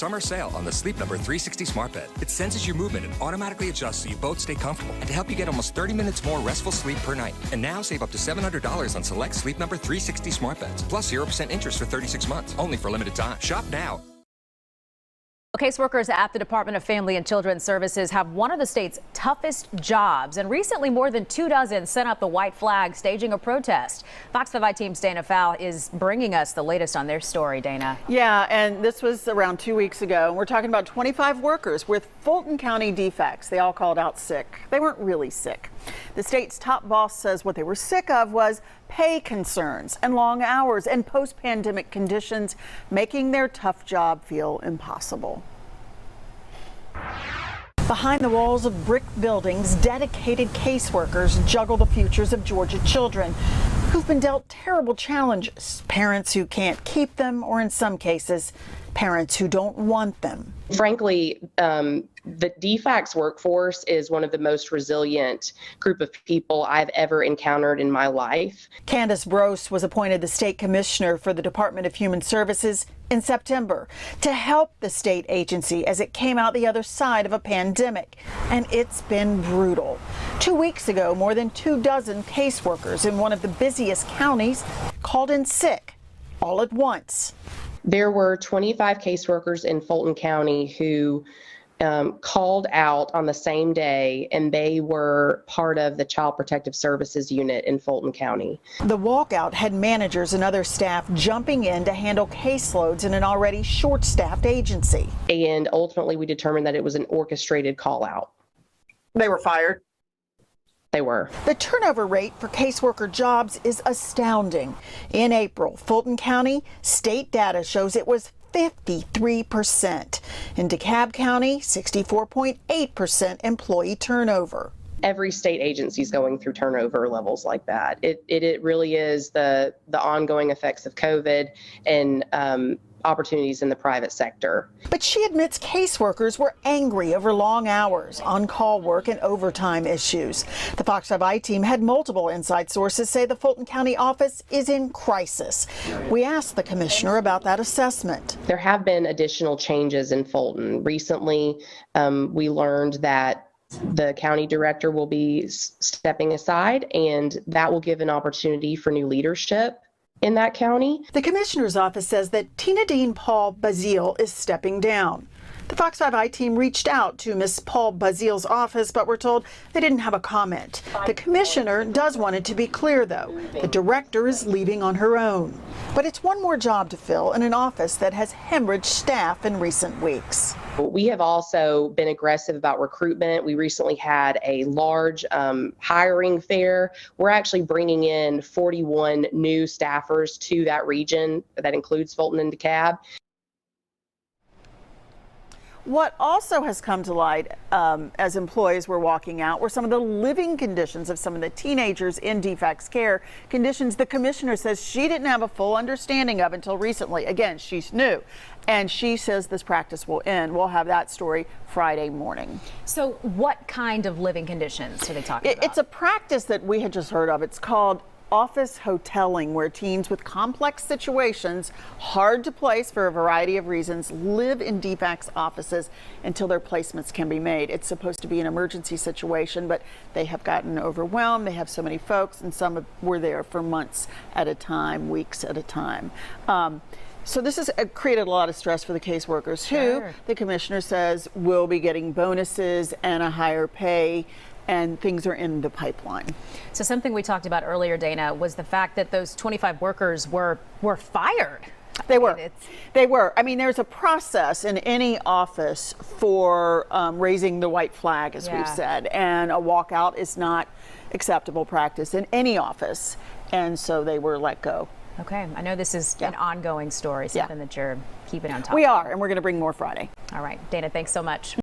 summer sale on the Sleep Number 360 smart bed. It senses your movement and automatically adjusts so you both stay comfortable. And to help you get almost 30 minutes more restful sleep per night. And now save up to $700 on select Sleep Number 360 smart beds. Plus 0% interest for 36 months. Only for a limited time. Shop now. Caseworkers at the Department of Family and Children's Services have one of the state's toughest jobs, and recently more than 24 sent up the white flag staging a protest. Fox 5 team's Dana Fowl is bringing us the latest on their story. Dana. Yeah, and this was around 2 weeks ago. We're talking about 25 workers with Fulton County defects. They all called out sick. They weren't really sick. The state's top boss says what they were sick of was pay concerns and long hours and post-pandemic conditions, making their tough job feel impossible. Behind the walls of brick buildings, dedicated caseworkers juggle the futures of Georgia children who've been dealt terrible challenges. Parents who can't keep them, or in some cases, parents who don't want them. Frankly, the DFACS workforce is one of the most resilient group of people I've ever encountered in my life. Candace Brose was appointed the state commissioner for the Department of Human Services in September to help the state agency as it came out the other side of a pandemic. And it's been brutal. 2 weeks ago, more than 24 caseworkers in one of the busiest counties called in sick all at once. There were 25 caseworkers in Fulton County who called out on the same day, and they were part of the Child Protective Services unit in Fulton County. The walkout had managers and other staff jumping in to handle caseloads in an already short-staffed agency. And ultimately, we determined that it was an orchestrated call out. They were fired. They were. The turnover rate for caseworker jobs is astounding. In April, Fulton County state data shows it was 53%. In DeKalb County, 64.8% employee turnover. Every state agency is going through turnover levels like that. It really is the ongoing effects of COVID and opportunities in the private sector. But she admits caseworkers were angry over long hours, on-call work, and overtime issues. The Fox 5 team had multiple inside sources say the Fulton County office is in crisis. We asked the commissioner about that assessment. There have been additional changes in Fulton. Recently, we learned that the county director will be stepping aside, and that will give an opportunity for new leadership in that county. The commissioner's office says that Tina Dean Paul Bazile is stepping down. The Fox 5 team reached out to Ms. Paul Bazile's office, but were told they didn't have a comment. The commissioner does want it to be clear, though. The director is leaving on her own. But it's one more job to fill in an office that has hemorrhaged staff in recent weeks. We have also been aggressive about recruitment. We recently had a large hiring fair. We're actually bringing in 41 new staffers to that region. That includes Fulton and DeKalb. What also has come to light as employees were walking out were some of the living conditions of some of the teenagers in DFACS care, conditions the commissioner says she didn't have a full understanding of until recently. Again, she's new, and she says this practice will end. We'll have that story Friday morning. So what kind of living conditions are they talking about? It's a practice that we had just heard of. It's called office hoteling, where teens with complex situations, hard to place for a variety of reasons, live in DFACS offices until their placements can be made. It's supposed to be an emergency situation, but they have gotten overwhelmed. They have so many folks, and some were there for months at a time, weeks at a time. So this has created a lot of stress for the caseworkers, who the commissioner says will be getting bonuses and a higher pay, and things are in the pipeline. So something we talked about earlier, Dana, was the fact that those 25 workers were fired. They were. They were. I mean, there's a process in any office for raising the white flag, as we've said, and a walkout is not acceptable practice in any office, and so they were let go. Okay, I know this is an ongoing story, something that you're keeping on top of. We are, and we're going to bring more Friday. All right, Dana, thanks so much.